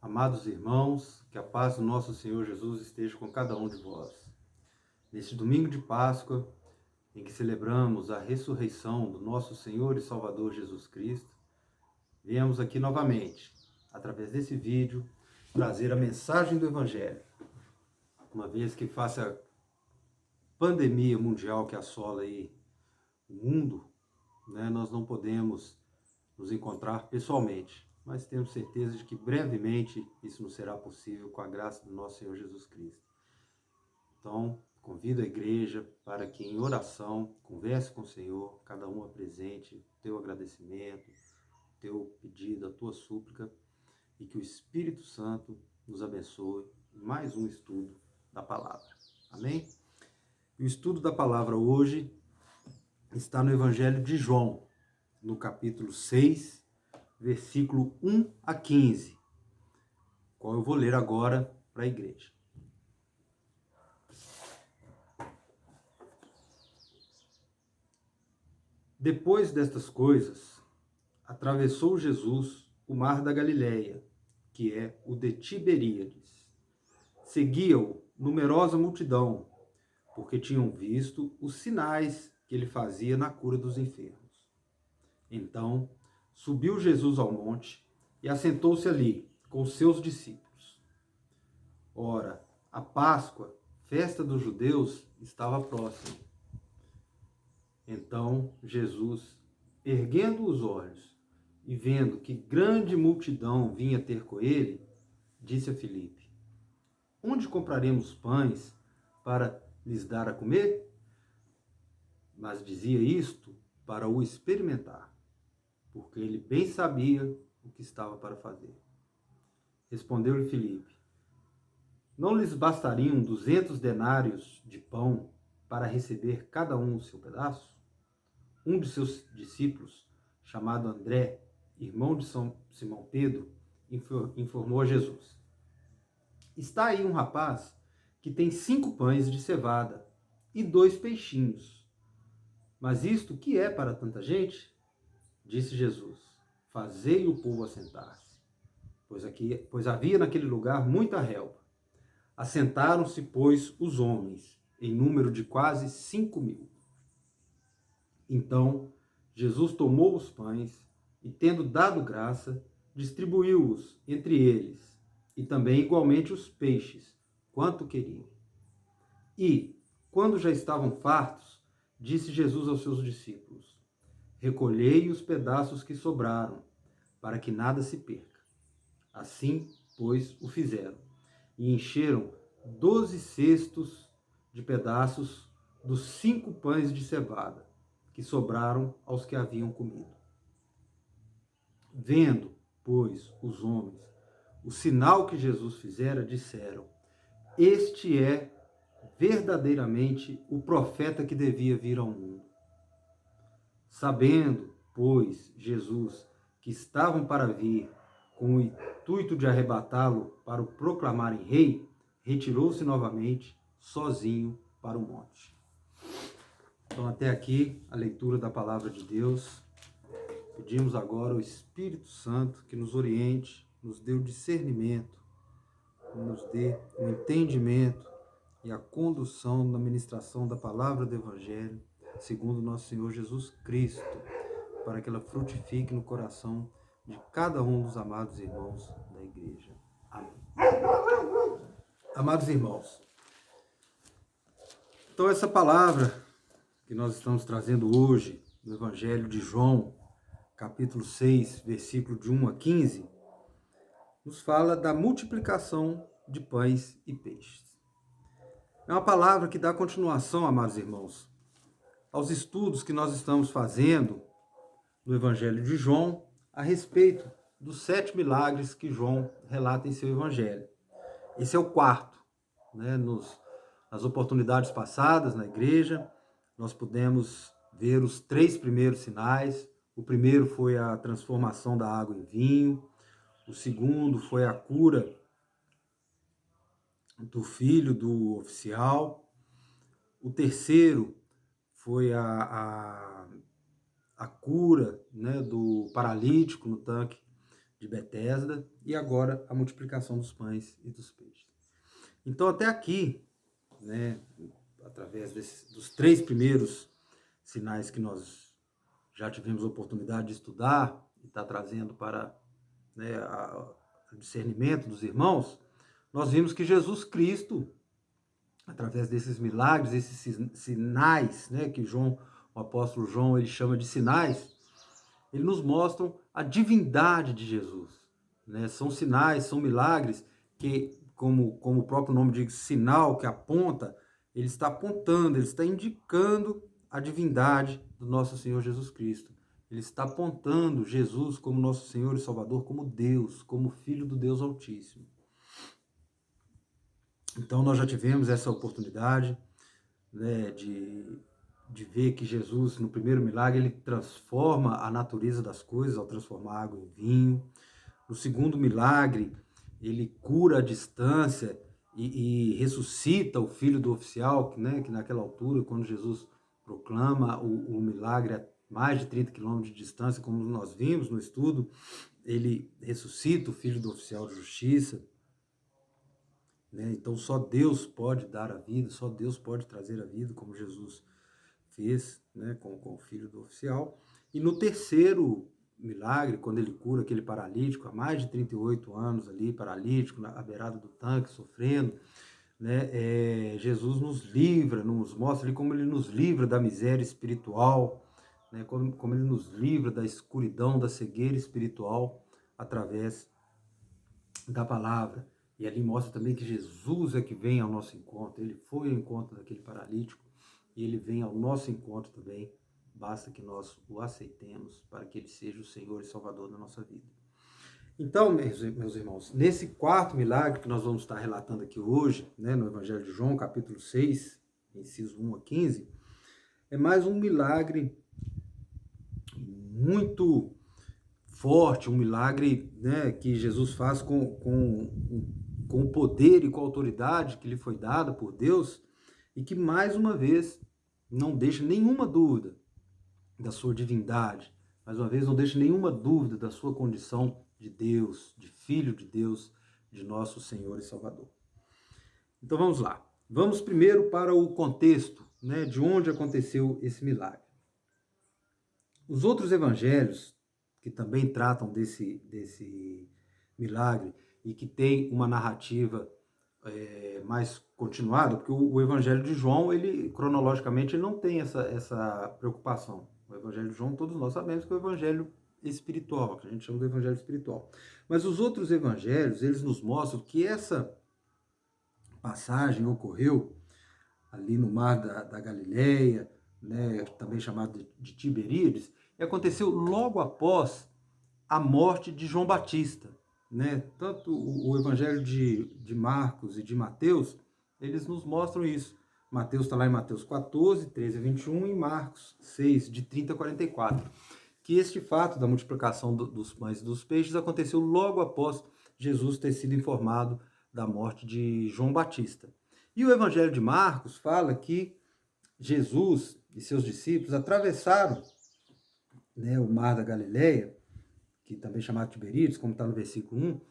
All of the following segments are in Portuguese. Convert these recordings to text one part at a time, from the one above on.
Amados irmãos, que a paz do nosso Senhor Jesus esteja com cada um de vós. Neste domingo de Páscoa, em que celebramos a ressurreição do nosso Senhor e Salvador Jesus Cristo, viemos aqui novamente, através desse vídeo, trazer a mensagem do Evangelho. Uma vez que face a pandemia mundial que assola aí o mundo, nós não podemos nos encontrar pessoalmente, mas temos certeza de que brevemente isso nos será possível com a graça do nosso Senhor Jesus Cristo. Então, convido a igreja para que em oração converse com o Senhor, cada um apresente o teu agradecimento, o teu pedido, a tua súplica, e que o Espírito Santo nos abençoe em mais um estudo da palavra. Amém? E o estudo da palavra hoje está no Evangelho de João, no capítulo 6, versículo 1 a 15, qual eu vou ler agora para a igreja. Depois destas coisas, atravessou Jesus o mar da Galileia, que é o de Tiberíades. Seguia-o numerosa multidão, porque tinham visto os sinais que ele fazia na cura dos enfermos. Então, subiu Jesus ao monte e assentou-se ali com os seus discípulos. Ora, a Páscoa, festa dos judeus, estava próxima. Então Jesus, erguendo os olhos e vendo que grande multidão vinha ter com ele, disse a Filipe: Onde compraremos pães para lhes dar a comer? Mas dizia isto para o experimentar, porque ele bem sabia o que estava para fazer. Respondeu-lhe Filipe: Não lhes bastariam 200 denários de pão para receber cada um o seu pedaço? Um de seus discípulos, chamado André, irmão de Simão Pedro, informou a Jesus: Está aí um rapaz que tem 5 pães de cevada e 2 peixinhos. Mas isto que é para tanta gente? Disse Jesus: Fazei o povo assentar-se, pois havia naquele lugar muita relva. Assentaram-se, pois, os homens, em número de quase 5.000. Então Jesus tomou os pães e, tendo dado graça, distribuiu-os entre eles, e também igualmente os peixes, quanto queriam. E, quando já estavam fartos, disse Jesus aos seus discípulos: Recolhei os pedaços que sobraram, para que nada se perca. Assim, pois, o fizeram, e encheram 12 cestos de pedaços dos 5 pães de cevada, que sobraram aos que haviam comido. Vendo, pois, os homens o sinal que Jesus fizera, disseram: Este é verdadeiramente o profeta que devia vir ao mundo. Sabendo, pois, Jesus que estavam para vir, com o intuito de arrebatá-lo para o proclamarem rei, retirou-se novamente, sozinho, para o monte. Então, até aqui, a leitura da palavra de Deus. Pedimos agora ao Espírito Santo que nos oriente, nos dê o discernimento, nos dê o entendimento e a condução na ministração da palavra do Evangelho, segundo nosso Senhor Jesus Cristo, para que ela frutifique no coração de cada um dos amados irmãos da igreja. Amém. Amados irmãos, então essa palavra que nós estamos trazendo hoje, no Evangelho de João, capítulo 6, versículo de 1 a 15, nos fala da multiplicação de pães e peixes. É uma palavra que dá continuação, amados irmãos, aos estudos que nós estamos fazendo no Evangelho de João a respeito dos 7 milagres que João relata em seu Evangelho. Esse é o quarto. Nas oportunidades passadas na igreja, nós pudemos ver os 3 primeiros sinais. O primeiro foi a transformação da água em vinho. O segundo foi a cura do filho do oficial. O terceiro foi a cura, do paralítico no tanque de Betesda e agora a multiplicação dos pães e dos peixes. Então, até aqui, né, através dos 3 primeiros sinais que nós já tivemos a oportunidade de estudar e está trazendo para, né, o discernimento dos irmãos, nós vimos que Jesus Cristo, através desses milagres, esses sinais, né, que o apóstolo João, ele chama de sinais, ele nos mostram a divindade de Jesus, né? São sinais, são milagres que, como o próprio nome diz, sinal que aponta, ele está apontando, ele está indicando a divindade do nosso Senhor Jesus Cristo. Ele está apontando Jesus como nosso Senhor e Salvador, como Deus, como Filho do Deus Altíssimo. Então, nós já tivemos essa oportunidade, né, de ver que Jesus, no primeiro milagre, ele transforma a natureza das coisas ao transformar água em vinho. No segundo milagre, ele cura a distância e ressuscita o filho do oficial, né, que naquela altura, quando Jesus proclama o milagre a mais de 30 quilômetros de distância, como nós vimos no estudo, ele ressuscita o filho do oficial de justiça. Né? Então só Deus pode dar a vida, só Deus pode trazer a vida, como Jesus fez, né, com o filho do oficial. E no terceiro milagre, quando ele cura aquele paralítico, há mais de 38 anos ali, paralítico, à beirada do tanque, sofrendo, né, Jesus nos livra, nos mostra ali como ele nos livra da miséria espiritual, né, como ele nos livra da escuridão, da cegueira espiritual, através da palavra. E ali mostra também que Jesus é que vem ao nosso encontro, ele foi ao encontro daquele paralítico, e ele vem ao nosso encontro também, basta que nós o aceitemos para que ele seja o Senhor e Salvador da nossa vida. Então, meus irmãos, nesse quarto milagre que nós vamos estar relatando aqui hoje, né, no Evangelho de João, capítulo 6, inciso 1 a 15, é mais um milagre muito forte, um milagre, né, que Jesus faz com o poder e com a autoridade que lhe foi dada por Deus, e que, mais uma vez, não deixa nenhuma dúvida da sua divindade, mais uma vez, não deixa nenhuma dúvida da sua condição de Deus, de Filho de Deus, de nosso Senhor e Salvador. Então vamos lá. Vamos primeiro para o contexto, né, de onde aconteceu esse milagre. Os outros evangelhos, que também tratam desse milagre e que tem uma narrativa mais continuada, porque o Evangelho de João, ele cronologicamente ele não tem essa preocupação. O Evangelho de João, todos nós sabemos que é o Evangelho espiritual, que a gente chama de Evangelho espiritual. Mas os outros evangelhos, eles nos mostram que essa passagem ocorreu ali no mar da Galileia, né, também chamado de Tiberíades, e aconteceu logo após a morte de João Batista. Né? Tanto o Evangelho de Marcos e de Mateus, eles nos mostram isso. Mateus está lá em Mateus 14, 13 a 21 e Marcos 6, de 30 a 44. Que este fato da multiplicação dos pães e dos peixes aconteceu logo após Jesus ter sido informado da morte de João Batista. E o Evangelho de Marcos fala que Jesus e seus discípulos atravessaram, né, o mar da Galileia, que também é chamado Tiberíades, como está no versículo 1,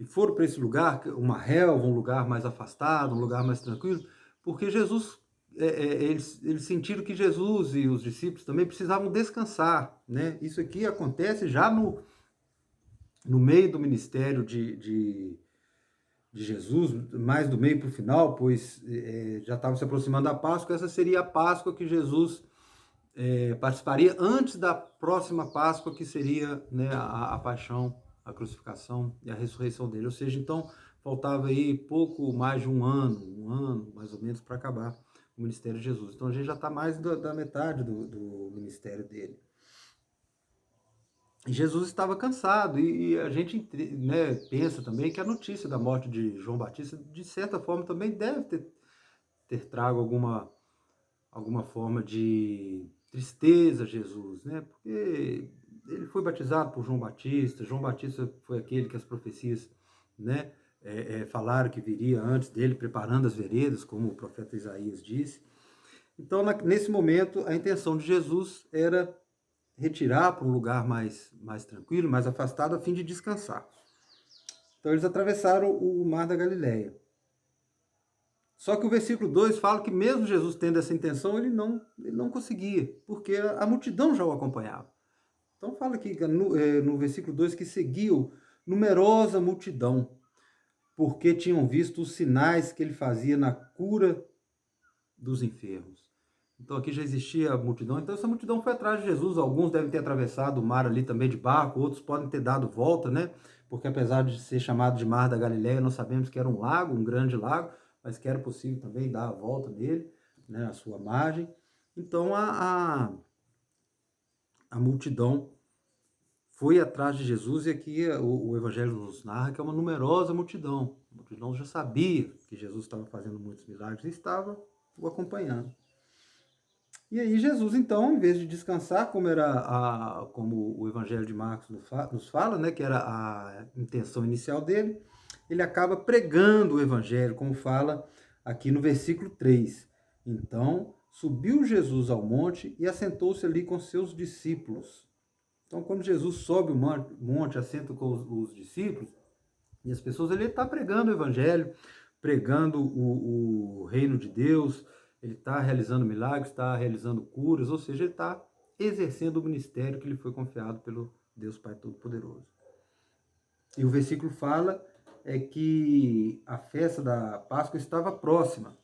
e foram para esse lugar, uma relva, um lugar mais afastado, um lugar mais tranquilo, porque Jesus, eles sentiram que Jesus e os discípulos também precisavam descansar, né? Isso aqui acontece já no meio do ministério de Jesus, mais do meio para o final, pois já estava se aproximando da Páscoa. Essa seria a Páscoa que Jesus participaria antes da próxima Páscoa, que seria, né, a paixão, a crucificação e a ressurreição dele. Ou seja, então faltava aí pouco mais de um ano mais ou menos, para acabar o ministério de Jesus. Então a gente já está mais da metade do ministério dele. E Jesus estava cansado, e a gente, né, pensa também que a notícia da morte de João Batista, de certa forma, também deve ter trago alguma forma de tristeza a Jesus, né? Porque ele foi batizado por João Batista foi aquele que as profecias, né, falaram que viria antes dele, preparando as veredas, como o profeta Isaías disse. Então, nesse momento, a intenção de Jesus era retirar para um lugar mais tranquilo, mais afastado, a fim de descansar. Então eles atravessaram o mar da Galileia. Só que o versículo 2 fala que mesmo Jesus tendo essa intenção, ele não conseguia, porque a multidão já o acompanhava. Então fala aqui no versículo 2 que seguiu numerosa multidão, porque tinham visto os sinais que ele fazia na cura dos enfermos. Então aqui já existia a multidão, então essa multidão foi atrás de Jesus. Alguns devem ter atravessado o mar ali também de barco, outros podem ter dado volta, né? Porque apesar de ser chamado de Mar da Galileia, nós sabemos que era um lago, um grande lago, mas que era possível também dar a volta nele, né, a sua margem. Então a multidão foi atrás de Jesus, e aqui o Evangelho nos narra que é uma numerosa multidão. A multidão já sabia que Jesus estava fazendo muitos milagres e estava o acompanhando. E aí Jesus, então, em vez de descansar, como o Evangelho de Marcos nos fala, né, que era a intenção inicial dele, ele acaba pregando o Evangelho, como fala aqui no versículo 3. Então, subiu Jesus ao monte e assentou-se ali com seus discípulos. Então, quando Jesus sobe o monte, assenta com os discípulos e as pessoas, ele está pregando o Evangelho, pregando o reino de Deus, ele está realizando milagres, está realizando curas, ou seja, ele está exercendo o ministério que lhe foi confiado pelo Deus Pai Todo-Poderoso. E o versículo fala que a festa da Páscoa estava próxima.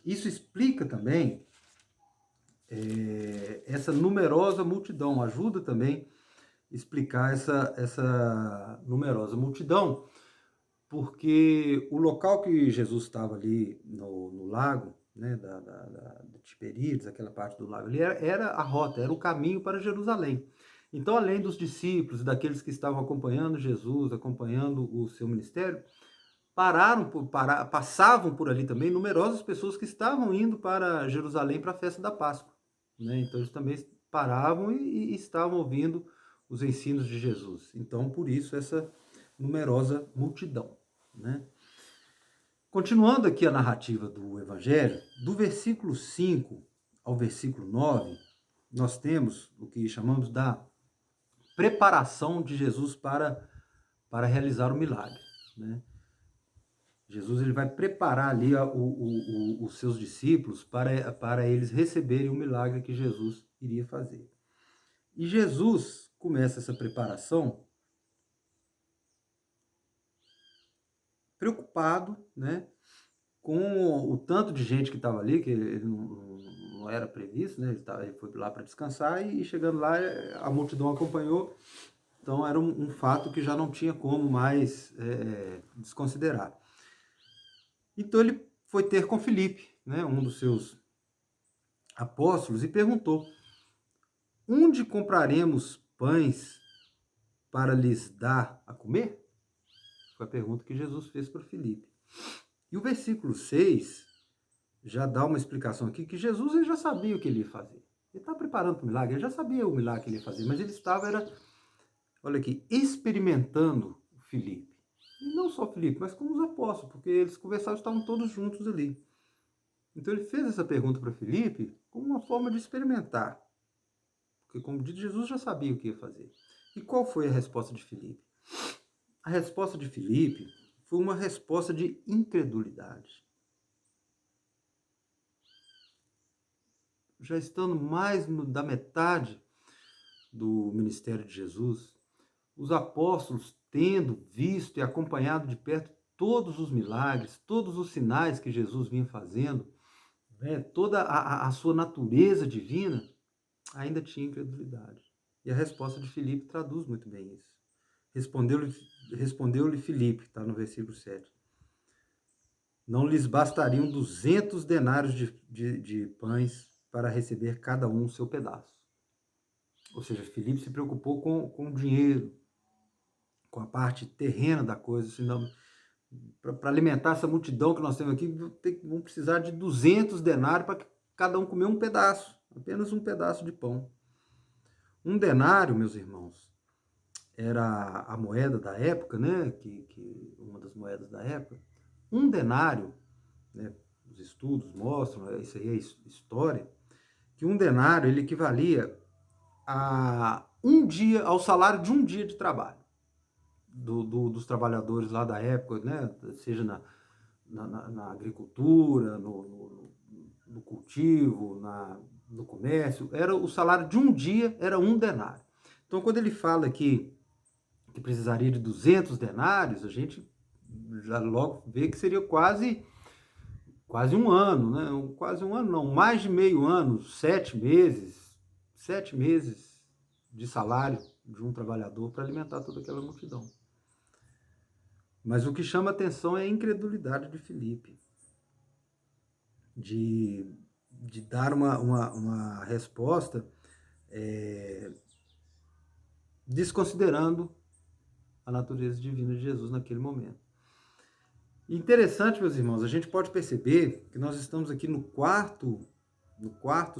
Isso explica também essa numerosa multidão, ajuda também a explicar essa numerosa multidão, porque o local que Jesus estava ali no lago, né, de Tiberíades, aquela parte do lago ali, era a rota, era o caminho para Jerusalém. Então, além dos discípulos e daqueles que estavam acompanhando Jesus, acompanhando o seu ministério, passavam por ali também numerosas pessoas que estavam indo para Jerusalém para a festa da Páscoa, né? Então, eles também paravam e estavam ouvindo os ensinos de Jesus. Então, por isso, essa numerosa multidão, né? Continuando aqui a narrativa do Evangelho, do versículo 5 ao versículo 9, nós temos o que chamamos da preparação de Jesus para realizar o milagre, né? Jesus ele vai preparar ali os seus discípulos para eles receberem o milagre que Jesus iria fazer. E Jesus começa essa preparação preocupado, né, com o tanto de gente que estava ali, que ele não era previsto, né, ele foi lá para descansar e chegando lá a multidão acompanhou, então era um fato que já não tinha como mais desconsiderar. Então ele foi ter com Filipe, né, um dos seus apóstolos, e perguntou: onde compraremos pães para lhes dar a comer? Foi a pergunta que Jesus fez para Filipe. E o versículo 6 já dá uma explicação aqui que Jesus ele já sabia o que ele ia fazer. Ele estava preparando para o milagre, ele já sabia o milagre que ele ia fazer, mas ele estava, olha aqui, experimentando Filipe. E não só Filipe, mas como os apóstolos, porque eles conversavam, estavam todos juntos ali. Então ele fez essa pergunta para Filipe como uma forma de experimentar. Porque, como dito, Jesus já sabia o que ia fazer. E qual foi a resposta de Filipe? A resposta de Filipe foi uma resposta de incredulidade. Já estando mais da metade do ministério de Jesus, os apóstolos tendo visto e acompanhado de perto todos os milagres, todos os sinais que Jesus vinha fazendo, né, toda a sua natureza divina, ainda tinha incredulidade. E a resposta de Filipe traduz muito bem isso. Respondeu-lhe Filipe, está no versículo 7. Não lhes bastariam 200 denários de pães para receber cada um o seu pedaço. Ou seja, Filipe se preocupou com o dinheiro, com a parte terrena da coisa, senão para alimentar essa multidão que nós temos aqui, vão precisar de 200 denários para cada um comer um pedaço, apenas um pedaço de pão. Um denário, meus irmãos, era a moeda da época, né? Uma das moedas da época. Um denário, né? Os estudos mostram, isso aí é história, que um denário ele equivalia ao salário de um dia de trabalho dos trabalhadores lá da época, né? Seja na agricultura, no cultivo, no comércio, era o salário de um dia, era 1 denário. Então, quando ele fala que precisaria de 200 denários, a gente já logo vê que seria quase 1 ano, né? Quase 1 ano, não, mais de meio ano, 7 meses de salário de um trabalhador para alimentar toda aquela multidão. Mas o que chama atenção é a incredulidade de Filipe, de dar uma resposta desconsiderando a natureza divina de Jesus naquele momento. Interessante, meus irmãos, a gente pode perceber que nós estamos aqui no quarto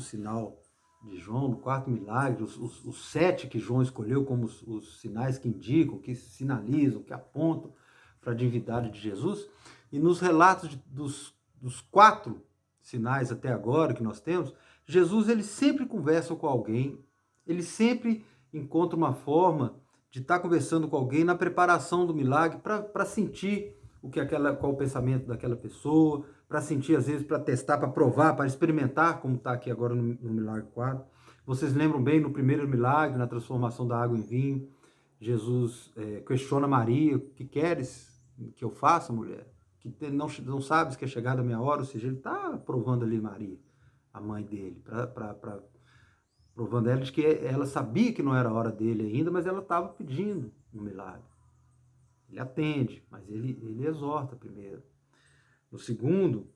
sinal de João, no quarto milagre, os 7 que João escolheu como os sinais que indicam, que sinalizam, que apontam para a divindade de Jesus. E nos relatos dos 4 sinais até agora que nós temos, Jesus ele sempre conversa com alguém, ele sempre encontra uma forma de estar conversando com alguém na preparação do milagre para sentir qual o pensamento daquela pessoa, para sentir, às vezes, para testar, para provar, para experimentar, como está aqui agora no milagre 4. Vocês lembram bem, no primeiro milagre, na transformação da água em vinho, Jesus questiona Maria: o que queres que eu faça, mulher? Que não sabes que é chegada a minha hora? Ou seja, ele está provando ali Maria, a mãe dele, provando ela de que ela sabia que não era a hora dele ainda, mas ela estava pedindo um milagre. Ele atende, mas ele exorta primeiro. No segundo,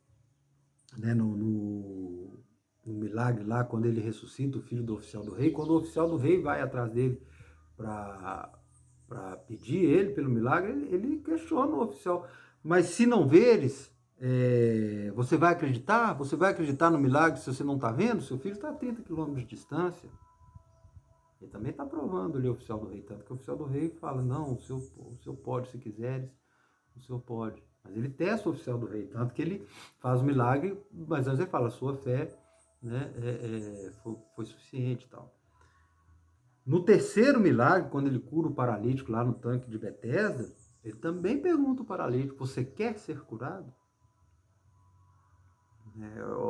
né, no milagre lá, quando ele ressuscita o filho do oficial do rei, quando o oficial do rei vai atrás dele para pedir ele pelo milagre, ele questiona o oficial: mas se não veres, você vai acreditar? Você vai acreditar no milagre se você não está vendo? Seu filho está a 30 quilômetros de distância. Ele também está provando ali o oficial do rei, tanto que o oficial do rei fala: não, o senhor pode, se quiseres, o senhor pode. Mas ele testa o oficial do rei, tanto que ele faz o milagre, mas antes ele fala: a sua fé, né, foi suficiente e tal. No terceiro milagre, quando ele cura o paralítico lá no tanque de Betesda, ele também pergunta ao paralítico: você quer ser curado?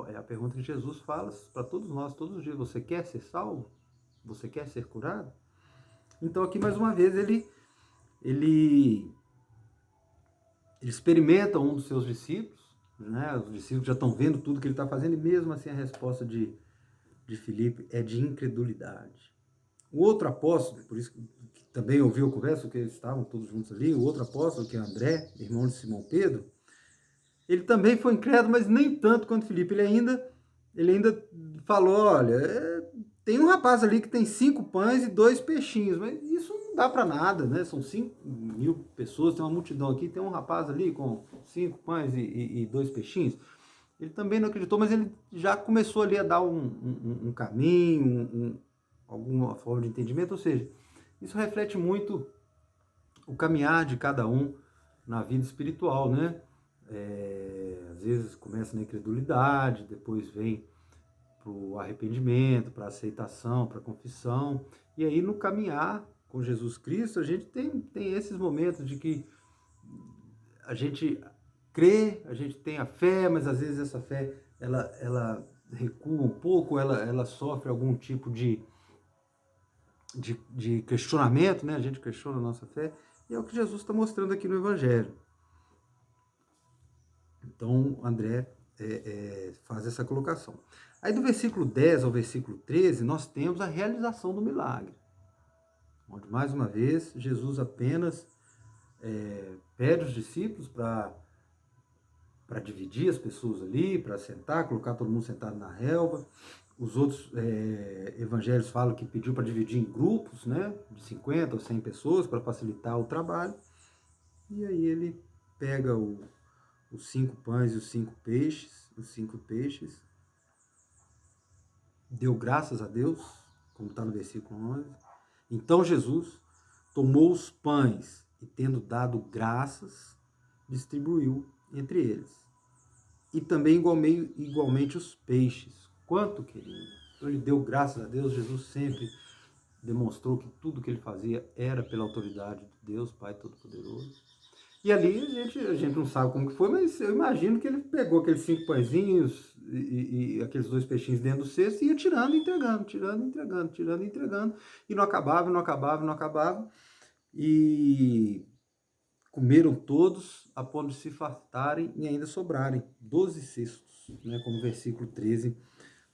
É a pergunta que Jesus fala para todos nós, todos os dias: você quer ser salvo? Você quer ser curado? Então aqui mais uma vez ele experimenta um dos seus discípulos, né? Os discípulos já estão vendo tudo que ele está fazendo, e mesmo assim a resposta de Filipe é de incredulidade. O outro apóstolo, por isso que também ouviu a conversa, porque eles estavam todos juntos ali, o outro apóstolo, que é André, irmão de Simão Pedro, ele também foi incrédulo, mas nem tanto quanto Filipe. Ele ainda falou: olha, tem um rapaz ali que tem 5 pães e 2 peixinhos, mas isso não dá para nada, né? São 5.000 pessoas, tem uma multidão aqui, tem um rapaz ali com 5 pães e 2 peixinhos. Ele também não acreditou, mas ele já começou ali a dar um caminho, alguma forma de entendimento. Ou seja, isso reflete muito o caminhar de cada um na vida espiritual, né? Às vezes começa na incredulidade, depois vem para o arrependimento, para a aceitação, para a confissão. E aí no caminhar com Jesus Cristo, a gente tem esses momentos de que a gente crê, a gente tem a fé, mas às vezes essa fé ela recua um pouco, ela sofre algum tipo de questionamento, né? A gente questiona a nossa fé, e é o que Jesus está mostrando aqui no Evangelho. Então, André faz essa colocação. Aí do versículo 10 ao versículo 13, nós temos a realização do milagre, onde, mais uma vez, Jesus apenas pede os discípulos para dividir as pessoas ali, para sentar, colocar todo mundo sentado na relva. Os outros evangelhos falam que pediu para dividir em grupos, né, de 50 ou 100 pessoas, para facilitar o trabalho. E aí ele pega os 5 pães e os 5 peixes, deu graças a Deus, como está no versículo 11. Então Jesus tomou os pães e, tendo dado graças, distribuiu entre eles. E também igualmente os peixes. Quanto, querido? Então ele deu graças a Deus. Jesus sempre demonstrou que tudo que ele fazia era pela autoridade de Deus, Pai Todo-Poderoso. E ali a gente não sabe como que foi, mas eu imagino que ele pegou aqueles 5 pãezinhos e aqueles 2 peixinhos dentro do cesto e ia tirando e entregando, tirando e entregando, tirando e entregando. E não acabava, não acabava, não acabava. E comeram todos a ponto de se fartarem e ainda sobrarem 12 cestos, né, como o versículo 13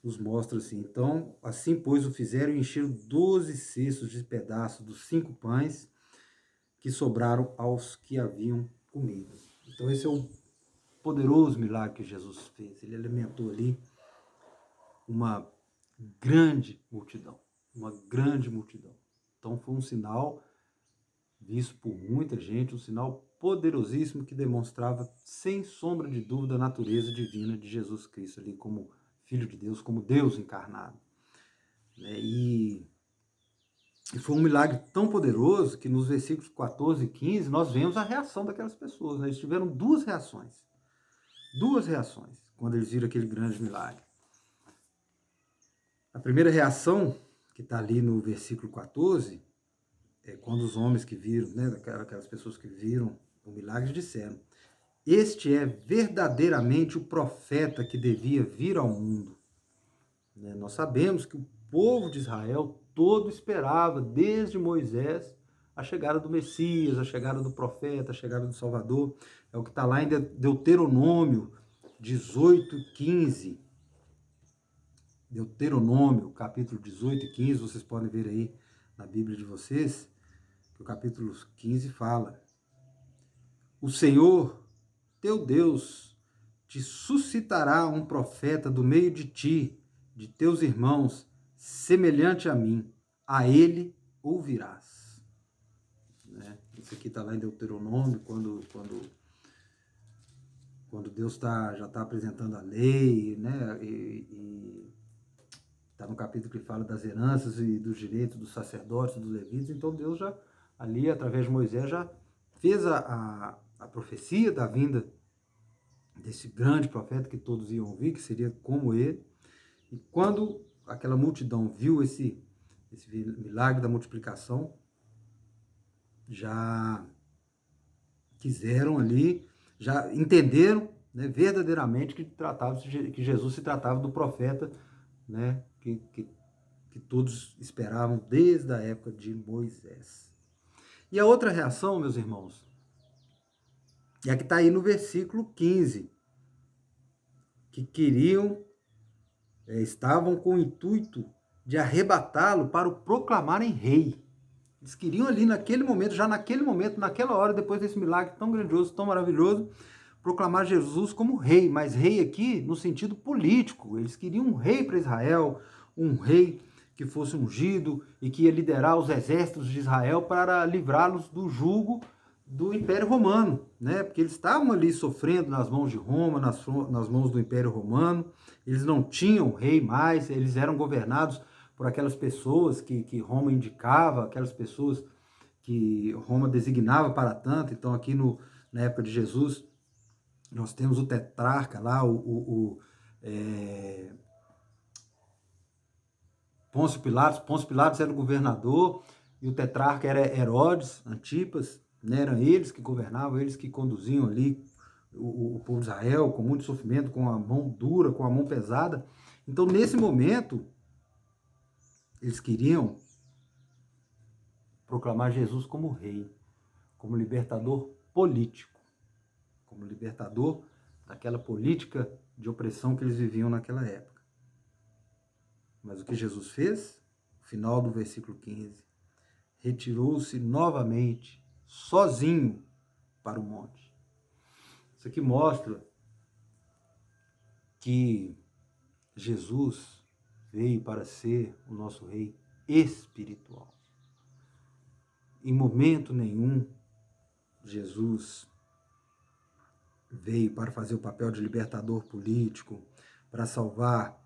nos mostra assim. Então, assim, pois, o fizeram e encheram 12 cestos de pedaços dos 5 pães que sobraram aos que haviam comido. Então, esse é o poderoso milagre que Jesus fez. Ele alimentou ali uma grande multidão, uma grande multidão. Então, foi um sinal visto por muita gente, um sinal poderosíssimo que demonstrava, sem sombra de dúvida, a natureza divina de Jesus Cristo ali como Filho de Deus, como Deus encarnado. E foi um milagre tão poderoso que nos versículos 14 e 15 nós vemos a reação daquelas pessoas. Eles tiveram duas reações quando eles viram aquele grande milagre. A primeira reação, que está ali no versículo 14, é quando os homens que viram, né, aquelas pessoas que viram o milagre disseram: este é verdadeiramente o profeta que devia vir ao mundo. Nós sabemos que o povo de Israel todo esperava, desde Moisés, a chegada do Messias, a chegada do profeta, a chegada do Salvador. É o que está lá em Deuteronômio 18:15. Deuteronômio, capítulo 18 e 15, vocês podem ver aí na Bíblia de vocês, que o capítulo 15 fala: o Senhor, teu Deus, te suscitará um profeta do meio de ti, de teus irmãos, semelhante a mim. A ele ouvirás. Né? Isso aqui está lá em Deuteronômio, quando Deus já está apresentando a lei, né? E está no capítulo que fala das heranças e dos direitos dos sacerdotes, dos levitas. Então Deus já, ali, através de Moisés, já fez a profecia da vinda desse grande profeta que todos iam ouvir, que seria como ele. E quando aquela multidão viu esse milagre da multiplicação, já quiseram ali, já entenderam, né, verdadeiramente que Jesus se tratava do profeta, né, que todos esperavam desde a época de Moisés. E a outra reação, meus irmãos, é a que está aí no versículo 15, que estavam com o intuito de arrebatá-lo para o proclamarem rei. Eles queriam ali naquele momento, naquela hora, depois desse milagre tão grandioso, tão maravilhoso, proclamar Jesus como rei, mas rei aqui no sentido político. Eles queriam um rei para Israel, um rei que fosse ungido e que ia liderar os exércitos de Israel para livrá-los do jugo do Império Romano, né? Porque eles estavam ali sofrendo nas mãos de Roma, nas mãos do Império Romano. Eles não tinham rei mais, eles eram governados por aquelas pessoas que Roma indicava, aquelas pessoas que Roma designava para tanto. Então aqui na época de Jesus, nós temos o tetrarca lá, Pôncio Pilatos. Pôncio Pilatos era o governador e o tetrarca era Herodes, Antipas, né? Eram eles que governavam, eles que conduziam ali o povo de Israel com muito sofrimento, com a mão dura, com a mão pesada. Então, nesse momento, eles queriam proclamar Jesus como rei, como libertador político, como libertador daquela política de opressão que eles viviam naquela época. Mas o que Jesus fez? No final do versículo 15, retirou-se novamente, sozinho, para o monte. Isso aqui mostra que Jesus veio para ser o nosso rei espiritual. Em momento nenhum, Jesus veio para fazer o papel de libertador político, para salvar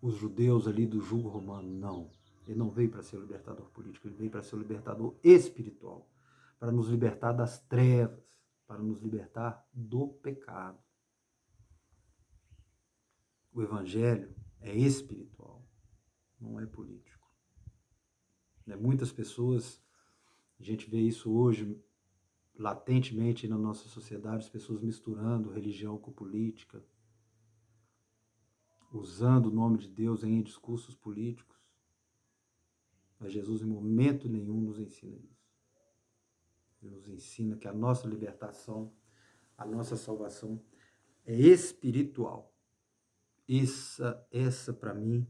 os judeus ali do jugo romano. Não. Ele não veio para ser o libertador político, ele veio para ser o libertador espiritual, para nos libertar das trevas, para nos libertar do pecado. O evangelho é espiritual. não é político. Muitas pessoas, a gente vê isso hoje latentemente na nossa sociedade, as pessoas misturando religião com política, usando o nome de Deus em discursos políticos. Mas Jesus em momento nenhum nos ensina isso. Ele nos ensina que a nossa libertação, a nossa salvação é espiritual. Essa para mim,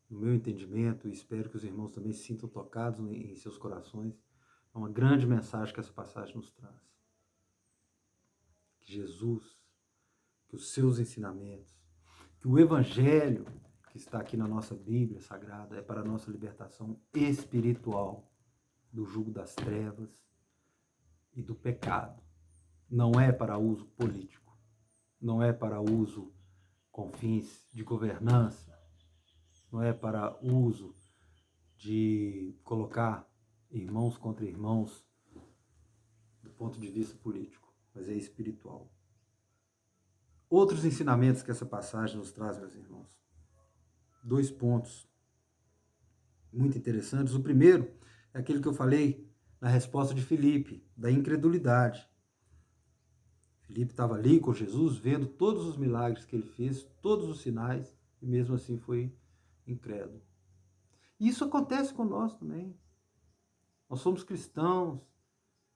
no meu entendimento, e espero que os irmãos também se sintam tocados em seus corações, é uma grande mensagem que essa passagem nos traz. Que Jesus, que os seus ensinamentos, que o Evangelho que está aqui na nossa Bíblia Sagrada é para a nossa libertação espiritual do jugo das trevas e do pecado. Não é para uso político, não é para uso com fins de governança, não é para uso de colocar irmãos contra irmãos do ponto de vista político, mas é espiritual. Outros ensinamentos que essa passagem nos traz, meus irmãos. 2 pontos muito interessantes. O primeiro é aquele que eu falei na resposta de Filipe, da incredulidade. Filipe estava ali com Jesus, vendo todos os milagres que ele fez, todos os sinais, e mesmo assim foi incrédulo. E isso acontece com nós também. Nós somos cristãos,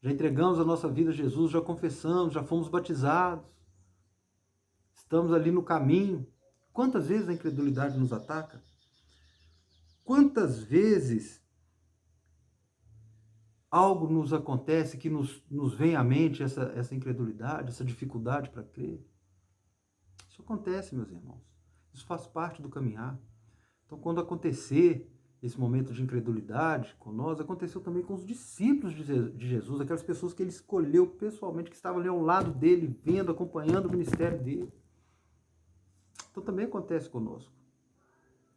já entregamos a nossa vida a Jesus, já confessamos, já fomos batizados. Estamos ali no caminho. Quantas vezes a incredulidade nos ataca? Quantas vezes algo nos acontece que nos vem à mente essa incredulidade, essa dificuldade para crer? Isso acontece, meus irmãos. Isso faz parte do caminhar. Então, quando acontecer esse momento de incredulidade com nós, aconteceu também com os discípulos de Jesus, aquelas pessoas que ele escolheu pessoalmente, que estavam ali ao lado dele, vendo, acompanhando o ministério dele. Então, também acontece conosco.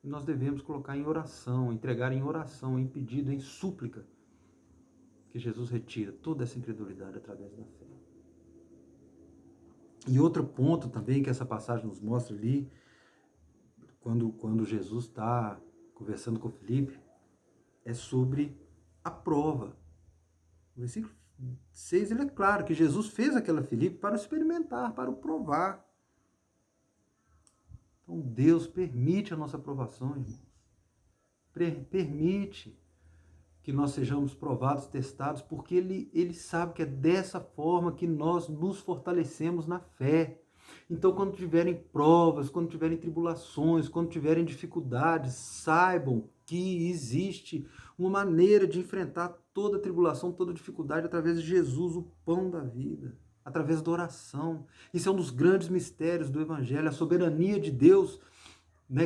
E nós devemos colocar em oração, entregar em oração, em pedido, em súplica, que Jesus retira toda essa incredulidade através da fé. E outro ponto também que essa passagem nos mostra ali, quando Jesus está conversando com Filipe, é sobre a prova. No versículo 6, ele é claro que Jesus fez aquela Filipe para experimentar, para o provar. Então Deus permite a nossa provação, irmãos. Permite que nós sejamos provados, testados, porque ele sabe que é dessa forma que nós nos fortalecemos na fé. Então, quando tiverem provas, quando tiverem tribulações, quando tiverem dificuldades, saibam que existe uma maneira de enfrentar toda tribulação, toda dificuldade através de Jesus, o pão da vida, através da oração. Isso é um dos grandes mistérios do Evangelho, a soberania de Deus,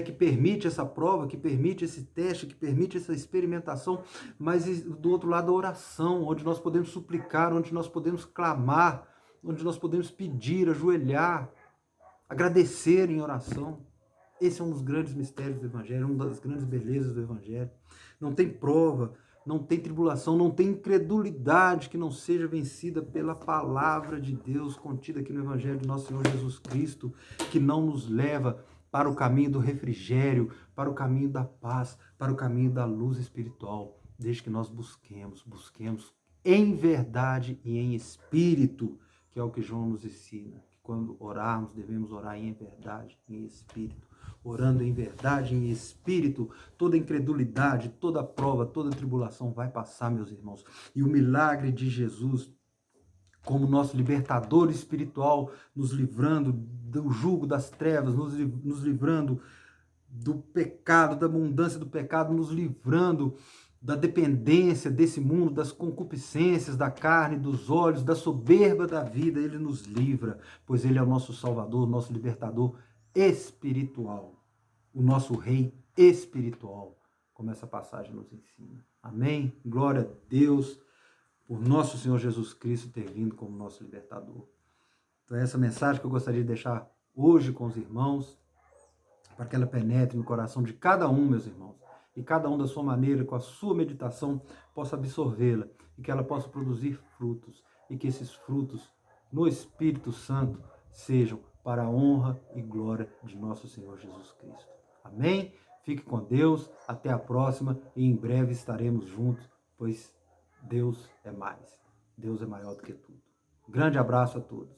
que permite essa prova, que permite esse teste, que permite essa experimentação, mas do outro lado a oração, onde nós podemos suplicar, onde nós podemos clamar, onde nós podemos pedir, ajoelhar, agradecer em oração. Esse é um dos grandes mistérios do Evangelho, uma das grandes belezas do Evangelho. Não tem prova, não tem tribulação, não tem incredulidade que não seja vencida pela palavra de Deus contida aqui no Evangelho de nosso Senhor Jesus Cristo, que não nos leva para o caminho do refrigério, para o caminho da paz, para o caminho da luz espiritual, desde que nós busquemos em verdade e em espírito, que é o que João nos ensina, que quando orarmos devemos orar em verdade e em espírito. Orando em verdade e em espírito, toda incredulidade, toda prova, toda tribulação vai passar, meus irmãos. E o milagre de Jesus, como nosso libertador espiritual, nos livrando do jugo das trevas, nos livrando do pecado, da abundância do pecado, nos livrando da dependência desse mundo, das concupiscências da carne, dos olhos, da soberba da vida. Ele nos livra, pois ele é o nosso Salvador, nosso libertador espiritual, o nosso Rei espiritual, como essa passagem nos ensina. Amém? Glória a Deus por nosso Senhor Jesus Cristo ter vindo como nosso libertador. Então é essa mensagem que eu gostaria de deixar hoje com os irmãos, para que ela penetre no coração de cada um, meus irmãos, e cada um da sua maneira, com a sua meditação, possa absorvê-la, e que ela possa produzir frutos, e que esses frutos no Espírito Santo sejam para a honra e glória de nosso Senhor Jesus Cristo. Amém? Fique com Deus, até a próxima e em breve estaremos juntos, pois Deus é mais. Deus é maior do que tudo. Grande abraço a todos.